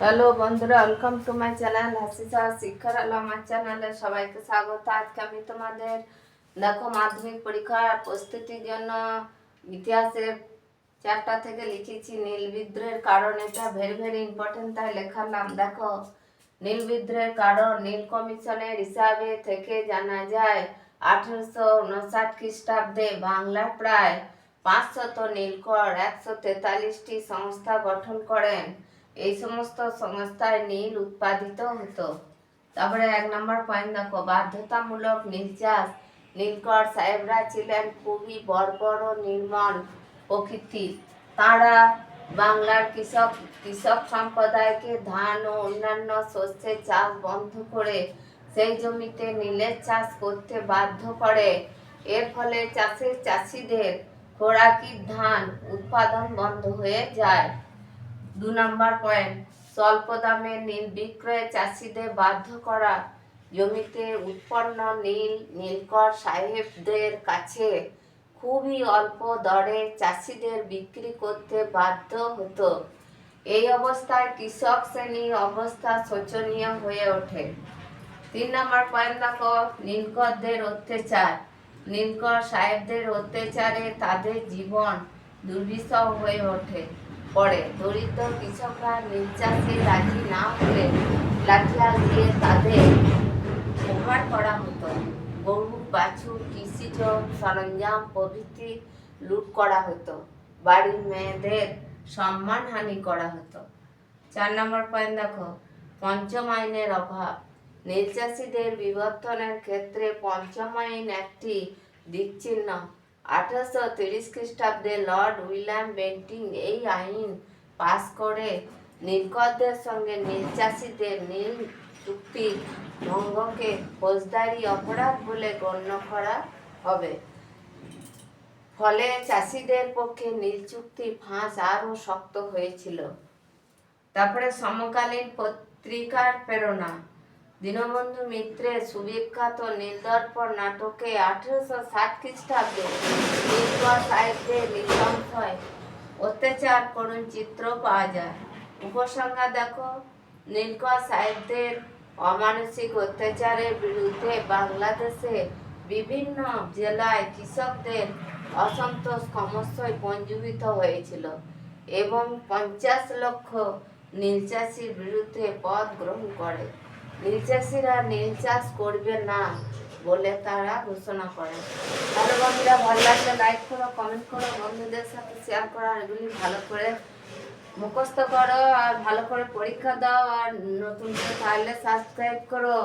Hello বন্ধুরা, welcome to my channel হাসিসা শিক্ষার আলো। আমার চ্যানেলে সবাইকে স্বাগত। আজকে আমি তোমাদের দেখো মাধ্যমিক পরীক্ষার প্রস্তুতির জন্য ইতিহাসের চ্যাপ্টার থেকে লিখেছি নীল বিদ্রোহের কারণ। এটা ভেরি ভেরি ইম্পর্টেন্ট, তাই লেখালাম। দেখো, নীল বিদ্রোহের কারণ নীল কমিশনের হিসাবে থেকে জানা যায় 1859 খ্রিস্টাব্দে বাংলার প্রায় 500 নীলকর 143টি সংস্থা গঠন করেন। এই সমস্ত সংস্থায় নীল উৎপাদিত হতো। তারপরে 1 নম্বর পয়েন্ট দেখো, বাধ্যতামূলক নীল চাষ। নীলকর সাহেবরা ছিলেন খুবই বর্বর ও নির্মল প্রকৃতির। তারা বাংলার কৃষক সম্প্রদায়কে ধান ও অন্যান্য শস্যের চাষ বন্ধ করে সেই জমিতে নীলের চাষ করতে বাধ্য করে। এর ফলে চাষিদের খোরাকি ধান উৎপাদন বন্ধ হয়ে যায়। 2 নম্বর পয়েন্ট, স্বল্প দামে নীল বিক্রয়ে চাষিদের বাধ্য করা। জমিতে উৎপন্ন নীলকর সাহেবদের কাছে খুবই অল্প দরে চাষিদের বিক্রি করতে বাধ্য হতো। এই অবস্থায় কৃষক শ্রেণীর অবস্থা শোচনীয় হয়ে ওঠে। 3 নম্বর পয়েন্ট দেখো, নীলকরদের অত্যাচার। নীলকর সাহেবদের অত্যাচারে তাদের জীবন দুর্বিষহ হয়ে পড়ে। দরিদ্র কৃষকরা নীল চাষে রাজি না হলে লাঠিয়াল দিয়ে তাদের প্রহার করা হতো। গরু বাছুর কৃষিজ সরঞ্জাম প্রভৃতি লুট করা হতো। বাড়ির মেয়েদের সম্মানহানি করা হতো। 4 নম্বর পয়েন্ট দেখো, পঞ্চম আইনের অভাব। নীল চাষীদের বিবর্তনের ক্ষেত্রে পঞ্চম আইন একটি দিকচিহ্ন। 1830 খ্রিস্টাব্দে লর্ড উইলিয়াম বেন্টিং এই আইন পাস করে নীলকরদের সঙ্গে নীল চাষীদের নীল চুক্তি ভঙ্গকে ফৌজদারি অপরাধ বলে গণ্য করা হবে। ফলে চাষীদের পক্ষে নীল চুক্তি ফাঁস আরও শক্ত হয়েছিল। তারপরে সমকালীন পত্রিকার প্রেরণা। দীনবন্ধু মিত্রের সুবিখ্যাত নীলদর্পণ নাটকে 1860 খ্রিস্টাব্দে নীলকর সাহেবদের নৃশংসয় অত্যাচার করুণ চিত্র পাওয়া যায়। উপসংহার দেখো, নীলকর সাহেবদের অমানসিক অত্যাচারের বিরুদ্ধে বাংলাদেশে বিভিন্ন জেলায় কৃষকদের অসন্তোষ ক্রমশই পঞ্জীভূত হয়েছিল এবং 50 লক্ষ নীল চাষির বিরুদ্ধে পদ গ্রহণ করে। নীল চাষিরা নীল চাষ করবে না বলে তারা ঘোষণা করে। ভালো বন্ধুরা, ভালো লাগলে লাইক করো, কমেন্ট করো, বন্ধুদের সাথে শেয়ার করো। আর এগুলি ভালো করে মুখস্থ করো আর ভালো করে পরীক্ষা দাও। আর নতুন করে থাকলে সাবস্ক্রাইব করো।